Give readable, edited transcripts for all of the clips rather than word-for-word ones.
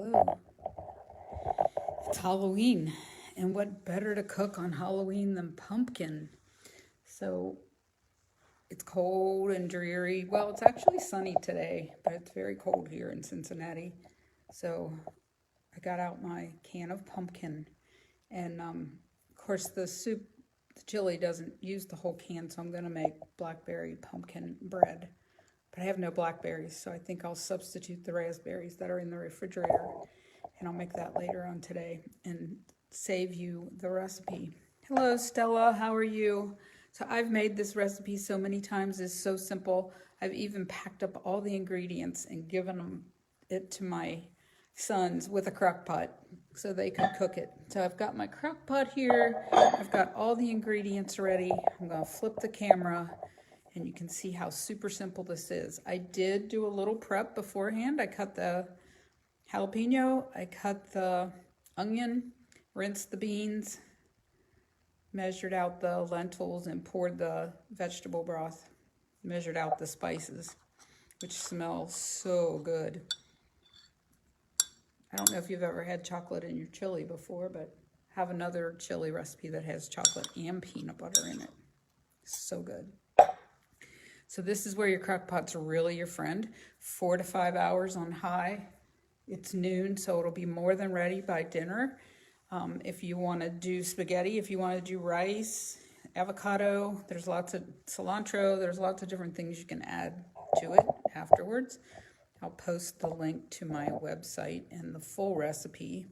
Hello. It's Halloween, and what better to cook on Halloween than pumpkin? So it's cold and dreary. Well, it's actually sunny today, but it's very cold here in Cincinnati. So I got out my can of pumpkin, and of course the chili doesn't use the whole can, so I'm gonna make blackberry pumpkin bread. But I have no blackberries, so I think I'll substitute the raspberries that are in the refrigerator, and I'll make that later on today and save you the recipe. Hello, Stella, how are you? So I've made this recipe so many times. It's so simple. I've even packed up all the ingredients and given it to my sons with a crock pot so they could cook it. So I've got my crock pot here. I've got all the ingredients ready. I'm gonna flip the camera and you can see how super simple this is. I did do a little prep beforehand. I cut the jalapeno, I cut the onion, rinsed the beans, measured out the lentils and poured the vegetable broth, measured out the spices, which smells so good. I don't know if you've ever had chocolate in your chili before, but have another chili recipe that has chocolate and peanut butter in it. So good. So this is where your crock pot's really your friend. 4 to 5 hours on high. It's noon, so it'll be more than ready by dinner. If you want to do spaghetti, if you want to do rice, avocado, there's lots of cilantro, there's lots of different things you can add to it afterwards. I'll post the link to my website and the full recipe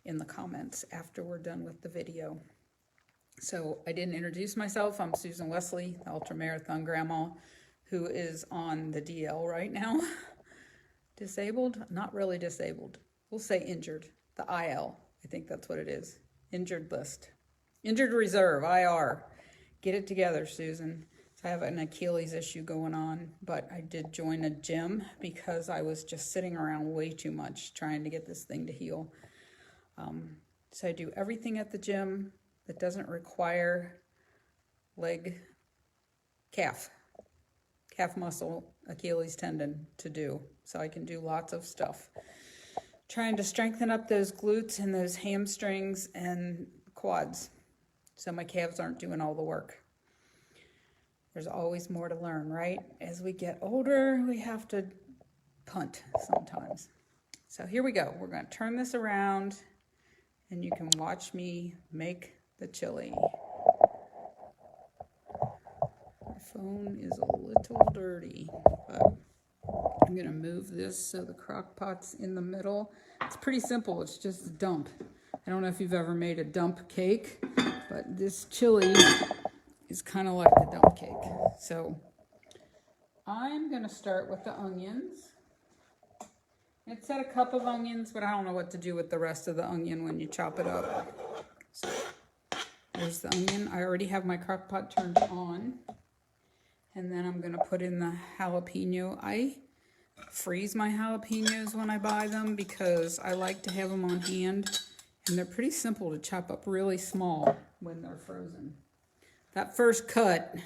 in the comments after we're done with the video. So I didn't introduce myself. I'm Susan Wesley, the ultramarathon grandma, who is on the DL right now. Disabled? Not really disabled. We'll say injured. The IL. I think that's what it is. Injured list. Injured reserve, IR. Get it together, Susan. So I have an Achilles issue going on, but I did join a gym because I was just sitting around way too much trying to get this thing to heal. So I do everything at the gym that doesn't require calf muscle, Achilles tendon to do. So I can do lots of stuff. Trying to strengthen up those glutes and those hamstrings and quads. So my calves aren't doing all the work. There's always more to learn, right? As we get older, we have to punt sometimes. So here we go. We're going to turn this around and you can watch me make the chili. My phone is a little dirty, but I'm gonna move this so the crock pot's in the middle. It's pretty simple, it's just a dump. I don't know if you've ever made a dump cake, but this chili is kind of like the dump cake. So I'm gonna start with the onions. It said a cup of onions, but I don't know what to do with the rest of the onion when you chop it up. So there's the onion. I already have my crock pot turned on. And then I'm gonna put in the jalapeno. I freeze my jalapenos when I buy them because I like to have them on hand. And they're pretty simple to chop up really small when they're frozen. That first cut,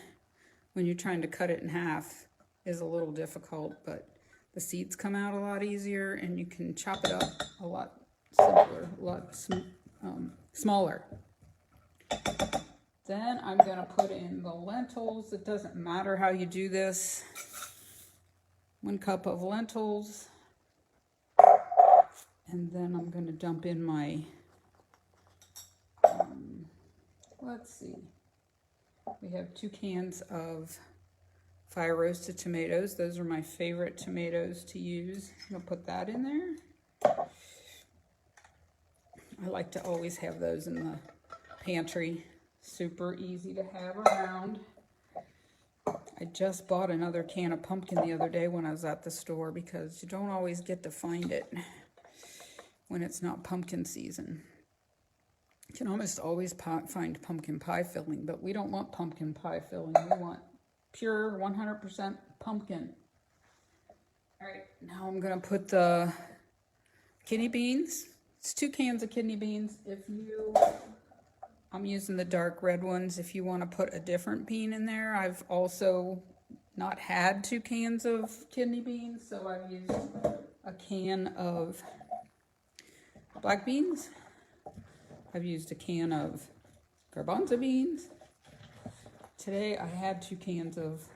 when you're trying to cut it in half, is a little difficult, but the seeds come out a lot easier and you can chop it up a lot simpler, a lot smaller. Then I'm going to put in the lentils. It doesn't matter how you do this. 1 cup of lentils. And then I'm going to dump in my, let's see. We have 2 cans of fire roasted tomatoes. Those are my favorite tomatoes to use. I'm gonna put that in there. I like to always have those in the pantry. Super easy to have around. I just bought another can of pumpkin the other day when I was at the store because you don't always get to find it when it's not pumpkin season. You can almost always find pumpkin pie filling, but we don't want pumpkin pie filling. We want pure 100% pumpkin. All right, now I'm gonna put the kidney beans. It's 2 cans of kidney beans. I'm using the dark red ones. If you want to put a different bean in there, I've also not had 2 cans of kidney beans, so I've used a can of black beans. I've used a can of garbanzo beans. Today I had 2 cans of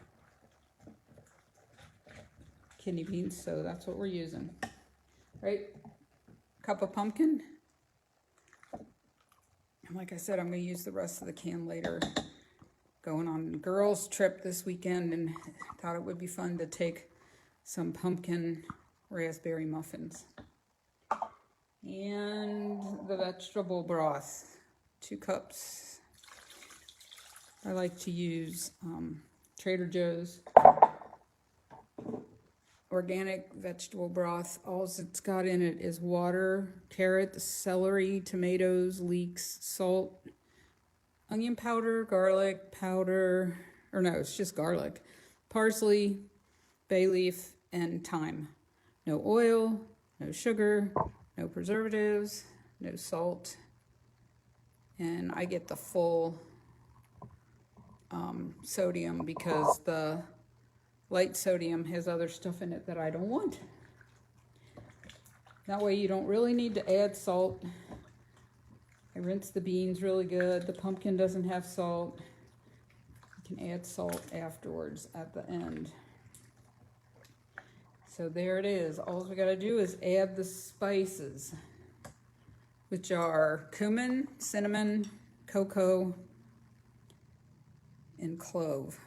kidney beans, so that's what we're using. Right? Cup of pumpkin. And like I said, I'm going to use the rest of the can later. Going on a girls' trip this weekend, and thought it would be fun to take some pumpkin raspberry muffins. And the vegetable broth, 2 cups. I like to use Trader Joe's organic vegetable broth. All it's got in it is water, carrot, celery, tomatoes, leeks, salt, onion powder, garlic powder, or no, it's just garlic, parsley, bay leaf, and thyme. No oil, no sugar, no preservatives, no salt. And I get the full sodium because the light sodium has other stuff in it that I don't want. That way you don't really need to add salt. I rinse the beans really good. The pumpkin doesn't have salt. You can add salt afterwards at the end. So there it is. All we gotta do is add the spices, which are cumin, cinnamon, cocoa, and clove.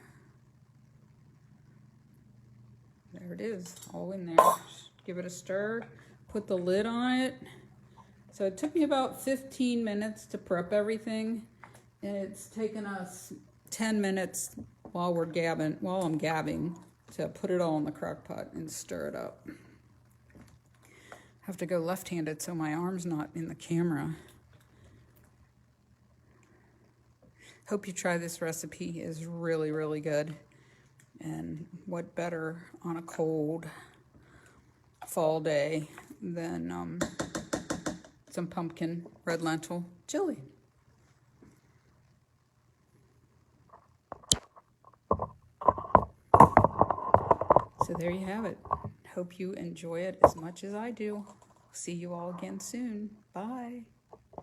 There it is, all in there. Give it a stir, put the lid on it. So it took me about 15 minutes to prep everything, and it's taken us 10 minutes while I'm gabbing, to put it all in the crock pot and stir it up. I have to go left-handed so my arm's not in the camera. Hope you try this recipe. It's really, really good. And what better on a cold fall day than some pumpkin red lentil chili. So there you have it. Hope you enjoy it as much as I do. See you all again soon. Bye.